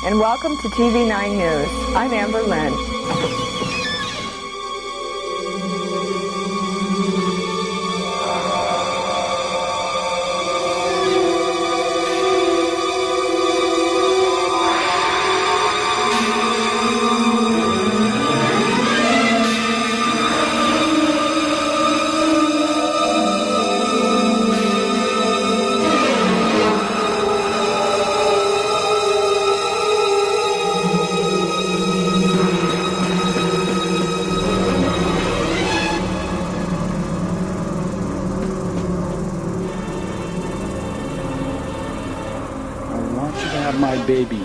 and welcome to TV9 News. I'm Amber Lynn. My baby.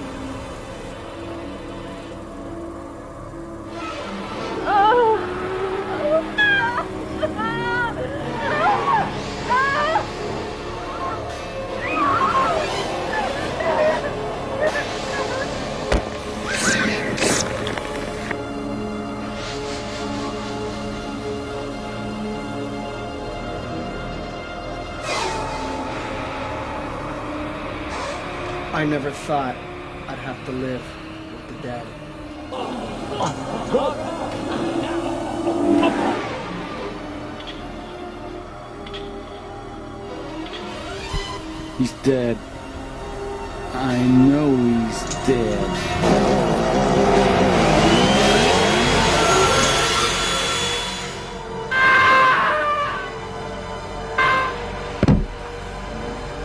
I never thought I'd have to live with the dead. He's dead. I know he's dead.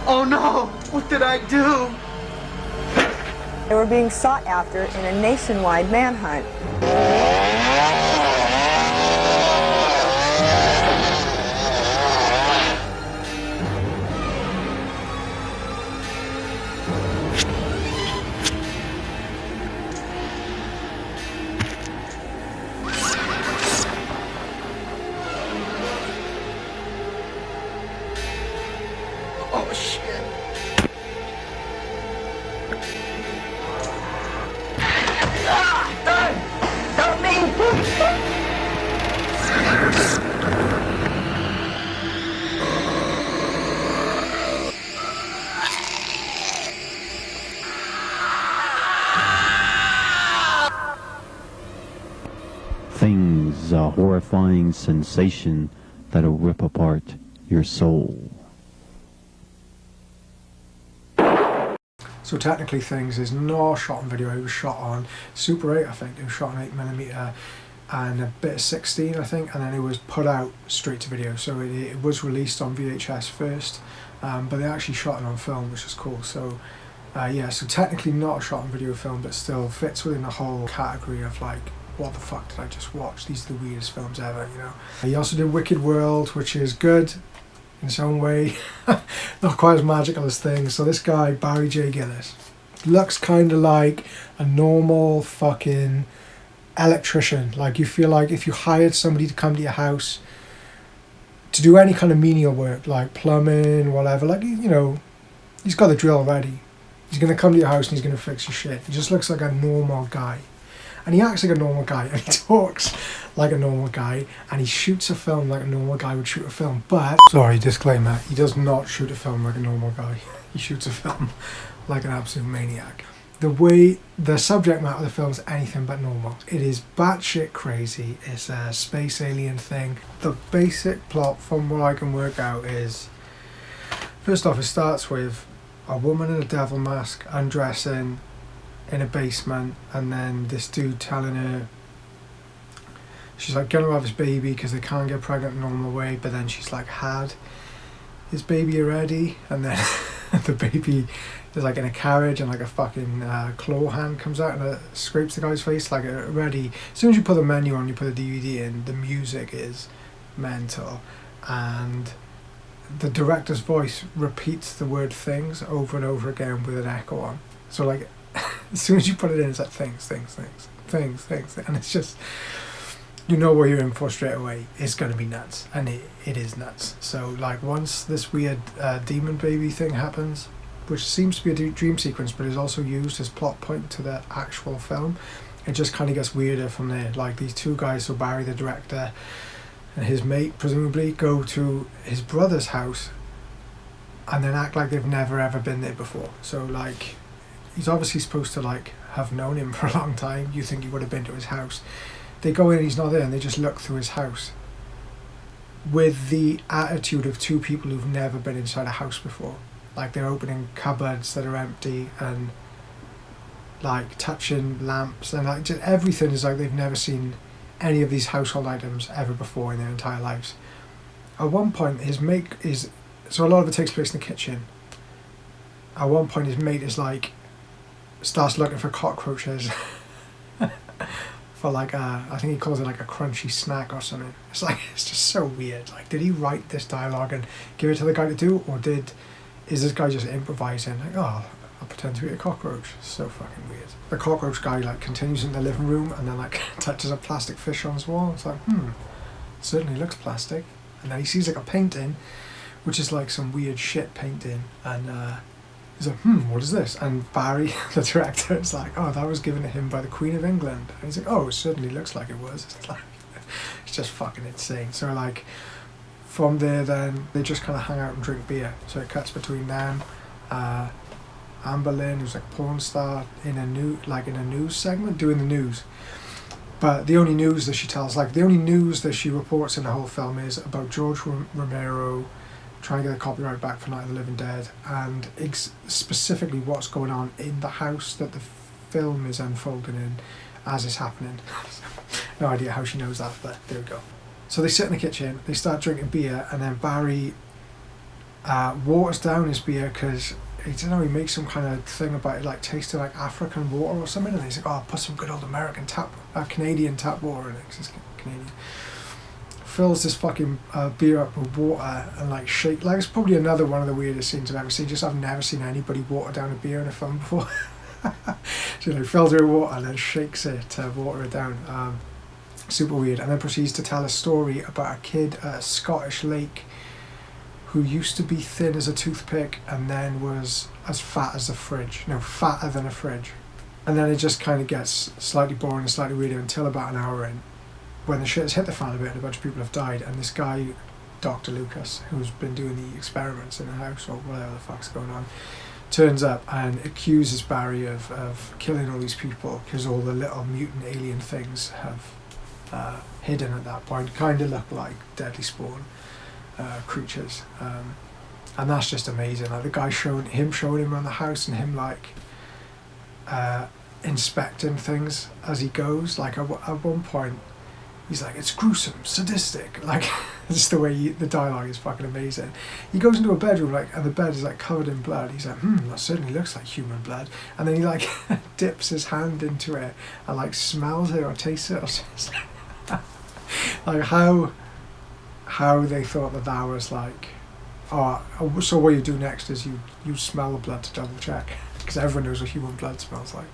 Oh no! What did I do? They were being sought after in a nationwide manhunt. Oh shit. Things, a horrifying sensation that'll rip apart your soul. So technically Things is not shot on video, it was shot on Super 8 I think, it was shot on 8mm and a bit of 16 I think, and then it was put out straight to video, so it was released on VHS first, but they actually shot it on film, which is cool. So yeah, so technically not a shot on video film, but still fits within the whole category of like, what the fuck did I just watch? These are the weirdest films ever, you know. He also did Wicked World, which is good in its own way, not quite as magical as Things. So this guy, Barry J. Gillis, looks kind of like a normal fucking electrician. Like, you feel like if you hired somebody to come to your house to do any kind of menial work, like plumbing, whatever, like, you know, he's got the drill ready. He's going to come to your house and he's going to fix your shit. He just looks like a normal guy. And he acts like a normal guy, and he talks like a normal guy, and he shoots a film like a normal guy would shoot a film. But, sorry, disclaimer, he does not shoot a film like a normal guy. He shoots a film like an absolute maniac. The subject matter of the film is anything but normal. It is batshit crazy. It's a space alien thing. The basic plot, from what I can work out, is, first off, it starts with a woman in a devil mask undressing in a basement, and then this dude telling her she's like gonna have his baby because they can't get pregnant the normal way, but then she's like had his baby already, and then the baby is like in a carriage and like a fucking claw hand comes out and it scrapes the guy's face. Like, already, as soon as you put the menu on, you put the DVD in, the music is mental, and the director's voice repeats the word things over and over again with an echo on. So like, as soon as you put it in, it's like things, and it's just, you know what you're in for straight away. It's going to be nuts, and it is nuts. So like, once this weird demon baby thing happens, which seems to be a dream sequence but is also used as plot point to the actual film, it just kind of gets weirder from there. Like, these two guys, so Barry the director and his mate presumably, go to his brother's house and then act like they've never ever been there before. So like, he's obviously supposed to like have known him for a long time. You think he would have been to his house. They go in and he's not there, and they just look through his house with the attitude of two people who've never been inside a house before. Like they're opening cupboards that are empty and like touching lamps, and like just everything is like they've never seen any of these household items ever before in their entire lives. At one point his mate is, so a lot of it takes place in the kitchen. At one point his mate is like, starts looking for cockroaches for like I think he calls it like a crunchy snack or something. It's like, it's just so weird. Like, did he write this dialogue and give it to the guy to do, or is this guy just improvising? Like, oh, I'll pretend to be a cockroach. It's so fucking weird. The cockroach guy like continues in the living room and then like touches a plastic fish on his wall. It's like, certainly looks plastic. And then he sees like a painting, which is like some weird shit painting, and he's like, what is this? And Barry, the director, is like, oh, that was given to him by the Queen of England. And he's like, oh, it certainly looks like it was. It's like, it's just fucking insane. So like, from there then, they just kind of hang out and drink beer. So it cuts between them, Amber Lynn, who's like a porn star, in a news segment, doing the news. But the only news that she tells, like the only news that she reports in the whole film is about George Romero trying to get the copyright back for Night of the Living Dead, and specifically what's going on in the house that the film is unfolding in as it's happening. No idea how she knows that, but there we go. So they sit in the kitchen, they start drinking beer, and then Barry waters down his beer because he makes some kind of thing about it, like tasting like African water or something, and he's like, oh, I'll put some good old Canadian tap water in it, because it's Canadian. Fills this fucking beer up with water and like shake, like it's probably another one of the weirdest scenes I've ever seen. Just I've never seen anybody water down a beer in a film before. So fills it with water and then shakes it to water it down. Super weird. And then proceeds to tell a story about a kid at a Scottish lake who used to be thin as a toothpick and then was as fat as a fridge. No, fatter than a fridge. And then it just kind of gets slightly boring and slightly weirder until about an hour in, when the shit has hit the fan a bit and a bunch of people have died, and this guy, Dr. Lucas, who's been doing the experiments in the house or whatever the fuck's going on, turns up and accuses Barry of killing all these people because all the little mutant alien things have hidden at that point, kind of look like Deadly Spawn creatures. And that's just amazing. Like the guy showing him around the house and him like inspecting things as he goes. Like at one point, he's like, it's gruesome, sadistic. Like, just the way the dialogue is fucking amazing. He goes into a bedroom, like, and the bed is like covered in blood. He's like, that certainly looks like human blood. And then he like dips his hand into it and like smells it or tastes it or something. Like how they thought that was like, oh, so what you do next is you smell the blood to double check, because everyone knows what human blood smells like.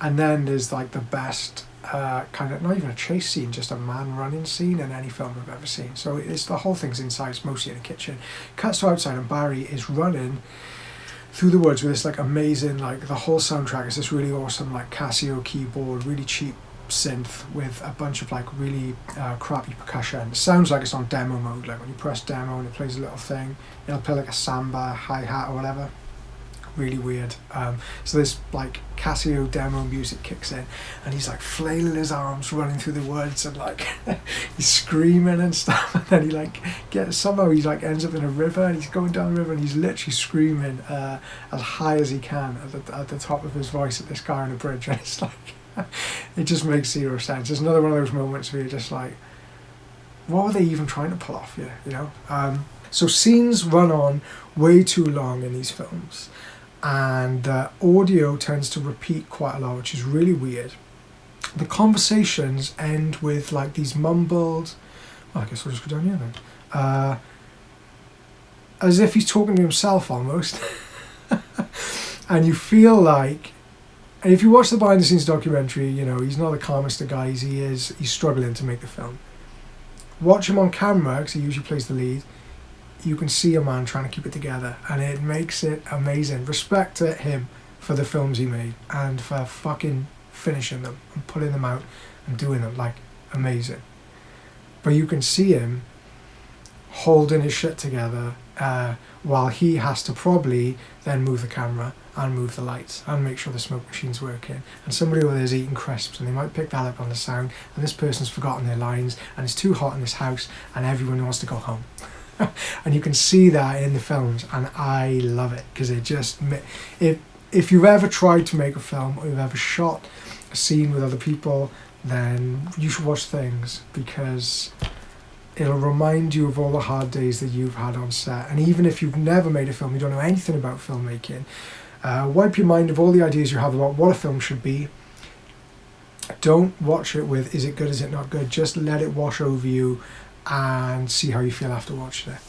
And then there's like the best kind of, not even a chase scene, just a man running scene in any film I've ever seen. So it's the whole thing's inside, it's mostly in the kitchen. Cuts to outside and Barry is running through the woods with this like amazing, like the whole soundtrack is this really awesome like Casio keyboard, really cheap synth with a bunch of like really crappy percussion. It sounds like it's on demo mode, like when you press demo and it plays a little thing, it'll play like a samba, hi-hat or whatever. Really weird. So this like Casio demo music kicks in and he's like flailing his arms running through the woods and like he's screaming and stuff, and then he like somehow he like ends up in a river and he's going down the river and he's literally screaming as high as he can at the top of his voice at this guy on a bridge, and it's like it just makes zero sense. It's another one of those moments where you're just like, what were they even trying to pull off here, you know? So scenes run on way too long in these films, and audio tends to repeat quite a lot, which is really weird. The conversations end with like these mumbled, I guess we'll just go down here then, as if he's talking to himself almost. And you feel like, and if you watch the behind the scenes documentary, you know, he's not the calmest of guys, he's struggling to make the film. Watch him on camera, because he usually plays the lead, you can see a man trying to keep it together, and it makes it amazing. Respect to him for the films he made and for fucking finishing them and putting them out and doing them, like, amazing. But you can see him holding his shit together while he has to probably then move the camera and move the lights and make sure the smoke machine's working. And somebody over there is eating crisps and they might pick that up on the sound, and this person's forgotten their lines and it's too hot in this house and everyone wants to go home. And you can see that in the films, and I love it because it just, if you've ever tried to make a film or you've ever shot a scene with other people, then you should watch Things, because it'll remind you of all the hard days that you've had on set. And even if you've never made a film, you don't know anything about filmmaking, wipe your mind of all the ideas you have about what a film should be. Don't watch it with, is it good, is it not good? Just let it wash over you and see how you feel after watching it.